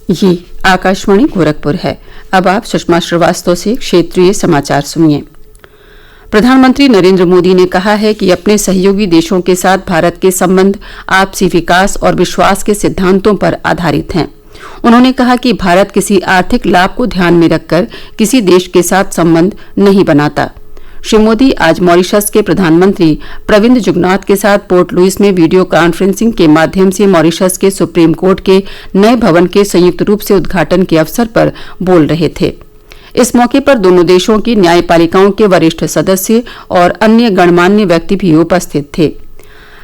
ये आकाशवाणी गोरखपुर है। अब आप सुषमा श्रीवास्तव से क्षेत्रीय समाचार सुनिए। प्रधानमंत्री नरेंद्र मोदी ने कहा है कि अपने सहयोगी देशों के साथ भारत के संबंध आपसी विकास और विश्वास के सिद्धांतों पर आधारित हैं। उन्होंने कहा कि भारत किसी आर्थिक लाभ को ध्यान में रखकर किसी देश के साथ संबंध नहीं बनाता। श्री मोदी आज मॉरिशस के प्रधानमंत्री प्रविंद जुगनाथ के साथ पोर्ट लुइस में वीडियो कॉन्फ्रेंसिंग के माध्यम से मॉरिशस के सुप्रीम कोर्ट के नए भवन के संयुक्त रूप से उद्घाटन के अवसर पर बोल रहे थे। इस मौके पर दोनों देशों की न्यायपालिकाओं के वरिष्ठ सदस्य और अन्य गणमान्य व्यक्ति भी उपस्थित थे।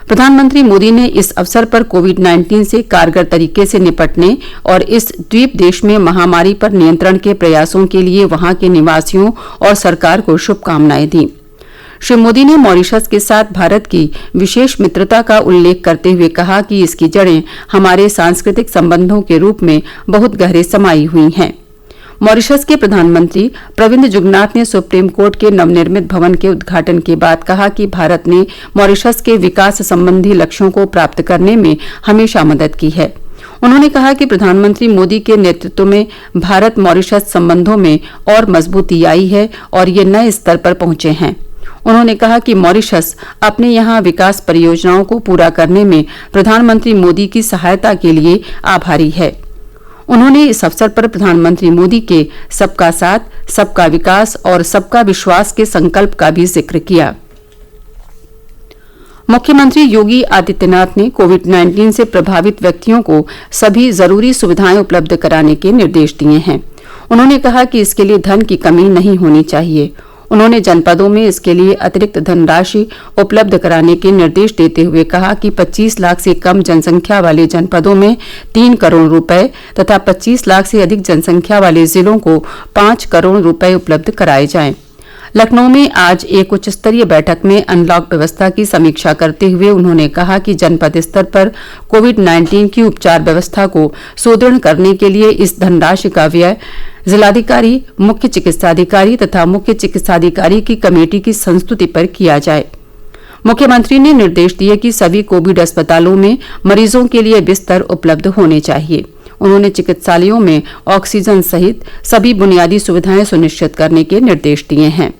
प्रधानमंत्री मोदी ने इस अवसर पर कोविड-19 से कारगर तरीके से निपटने और इस द्वीप देश में महामारी पर नियंत्रण के प्रयासों के लिए वहां के निवासियों और सरकार को शुभकामनाएं दी। श्री मोदी ने मॉरिशस के साथ भारत की विशेष मित्रता का उल्लेख करते हुए कहा कि इसकी जड़ें हमारे सांस्कृतिक संबंधों के रूप में बहुत गहरे समाई हुई हैं। मॉरिशस के प्रधानमंत्री प्रविंद जुगनाथ ने सुप्रीम कोर्ट के नवनिर्मित भवन के उद्घाटन के बाद कहा कि भारत ने मॉरिशस के विकास संबंधी लक्ष्यों को प्राप्त करने में हमेशा मदद की है। उन्होंने कहा कि प्रधानमंत्री मोदी के नेतृत्व में भारत मॉरिशस संबंधों में और मजबूती आई है और ये नए स्तर पर पहुंचे हैं। उन्होंने कहा कि मॉरिशस अपने यहाँ विकास परियोजनाओं को पूरा करने में प्रधानमंत्री मोदी की सहायता के लिए आभारी है। उन्होंने इस अवसर पर प्रधानमंत्री मोदी के सबका साथ, सबका विकास और सबका विश्वास के संकल्प का भी जिक्र किया। मुख्यमंत्री योगी आदित्यनाथ ने कोविड-19 से प्रभावित व्यक्तियों को सभी जरूरी सुविधाएं उपलब्ध कराने के निर्देश दिए हैं। उन्होंने कहा कि इसके लिए धन की कमी नहीं होनी चाहिए। उन्होंने जनपदों में इसके लिए अतिरिक्त धनराशि उपलब्ध कराने के निर्देश देते हुए कहा कि 25 लाख से कम जनसंख्या वाले जनपदों में 3 करोड़ रुपए तथा 25 लाख से अधिक जनसंख्या वाले जिलों को 5 करोड़ रुपए उपलब्ध कराए जाएं। लखनऊ में आज एक उच्च स्तरीय बैठक में अनलॉक व्यवस्था की समीक्षा करते हुए उन्होंने कहा कि जनपद स्तर पर कोविड-19 की उपचार व्यवस्था को सुदृढ़ करने के लिए इस धनराशि का व्यय जिलाधिकारी, मुख्य चिकित्साधिकारी तथा मुख्य चिकित्साधिकारी की कमेटी की संस्तुति पर किया जाए। मुख्यमंत्री ने निर्देश दिए कि सभी कोविड अस्पतालों में मरीजों के लिए बिस्तर उपलब्ध होने चाहिए। उन्होंने चिकित्सालयों में ऑक्सीजन सहित सभी बुनियादी सुविधाएं सुनिश्चित करने के निर्देश दिए हैं।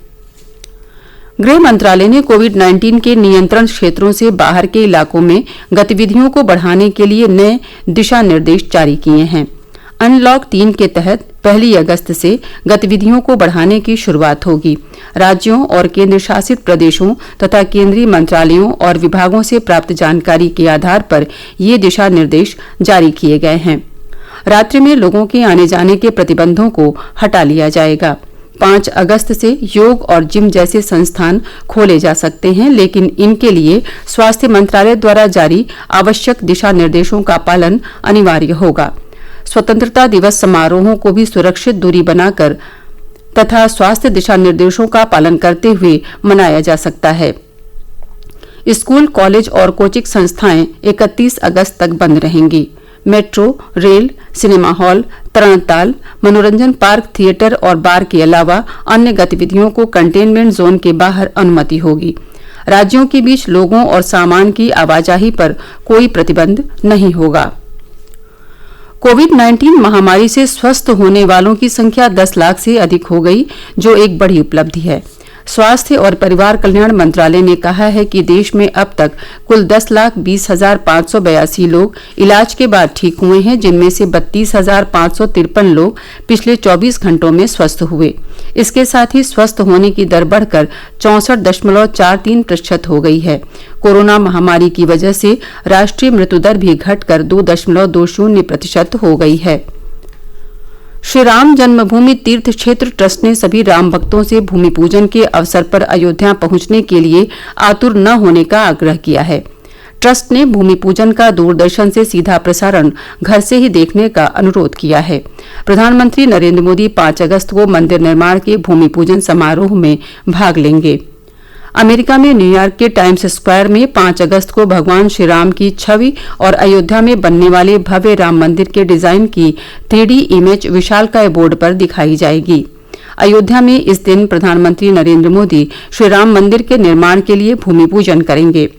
गृह मंत्रालय ने कोविड-19 के नियंत्रण क्षेत्रों से बाहर के इलाकों में गतिविधियों को बढ़ाने के लिए नए दिशा निर्देश जारी किए हैं। अनलॉक 3 के तहत 1 अगस्त से गतिविधियों को बढ़ाने की शुरुआत होगी। राज्यों और केंद्र शासित प्रदेशों तथा केंद्रीय मंत्रालयों और विभागों से प्राप्त जानकारी के आधार पर ये दिशा निर्देश जारी किए गए हैं। रात्रि में लोगों के आने जाने के प्रतिबंधों को हटा लिया जाएगा। 5 अगस्त से योग और जिम जैसे संस्थान खोले जा सकते हैं, लेकिन इनके लिए स्वास्थ्य मंत्रालय द्वारा जारी आवश्यक दिशा निर्देशों का पालन अनिवार्य होगा। स्वतंत्रता दिवस समारोहों को भी सुरक्षित दूरी बनाकर तथा स्वास्थ्य दिशा निर्देशों का पालन करते हुए मनाया जा सकता है। स्कूल, कॉलेज और कोचिंग संस्थाएं 31 अगस्त तक बंद रहेंगी। मेट्रो, रेल, सिनेमा हॉल, तरणताल, मनोरंजन पार्क, थिएटर और बार के अलावा अन्य गतिविधियों को कंटेनमेंट जोन के बाहर अनुमति होगी। राज्यों के बीच लोगों और सामान की आवाजाही पर कोई प्रतिबंध नहीं होगा। कोविड-19 महामारी से स्वस्थ होने वालों की संख्या 10 लाख से अधिक हो गई, जो एक बड़ी उपलब्धि है। स्वास्थ्य और परिवार कल्याण मंत्रालय ने कहा है कि देश में अब तक कुल 10,20,582 लोग इलाज के बाद ठीक हुए हैं, जिनमें से 32,553 लोग पिछले 24 घंटों में स्वस्थ हुए। इसके साथ ही स्वस्थ होने की दर बढ़कर 64.43% हो गई है। कोरोना महामारी की वजह से राष्ट्रीय मृत्यु दर भी घटकर 2.20% हो गई है। श्री राम जन्मभूमि तीर्थ क्षेत्र ट्रस्ट ने सभी राम भक्तों से भूमि पूजन के अवसर पर अयोध्या पहुंचने के लिए आतुर न होने का आग्रह किया है। ट्रस्ट ने भूमि पूजन का दूरदर्शन से सीधा प्रसारण घर से ही देखने का अनुरोध किया है। प्रधानमंत्री नरेंद्र मोदी 5 अगस्त को मंदिर निर्माण के भूमि पूजन समारोह में भाग लेंगे। अमेरिका में न्यूयॉर्क के टाइम्स स्क्वायर में 5 अगस्त को भगवान श्री राम की छवि और अयोध्या में बनने वाले भव्य राम मंदिर के डिजाइन की 3D इमेज विशालकाय बोर्ड पर दिखाई जाएगी। अयोध्या में इस दिन प्रधानमंत्री नरेंद्र मोदी श्री राम मंदिर के निर्माण के लिए भूमि पूजन करेंगे।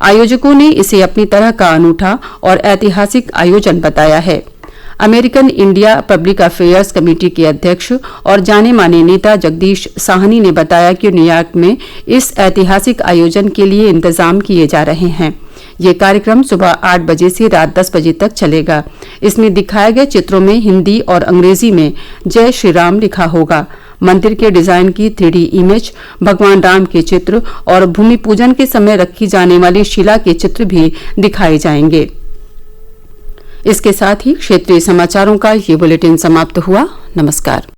आयोजकों ने इसे अपनी तरह का अनूठा और ऐतिहासिक आयोजन बताया है। American India public affairs committee के अध्यक्ष और जाने माने नेता जगदीश साहनी ने बताया कि न्यूयॉर्क में इस ऐतिहासिक आयोजन के लिए इंतजाम किए जा रहे हैं। ये कार्यक्रम सुबह 8 बजे से रात 10 बजे तक चलेगा। इसमें दिखाए गए चित्रों में हिंदी और अंग्रेजी में जय श्री राम लिखा होगा। मंदिर के डिजाइन की 3D इमेज, भगवान राम के चित्र और भूमि पूजन के समय रखी जाने वाली शिला के चित्र भी दिखाए जाएंगे। इसके साथ ही क्षेत्रीय समाचारों का ये बुलेटिन समाप्त हुआ। नमस्कार।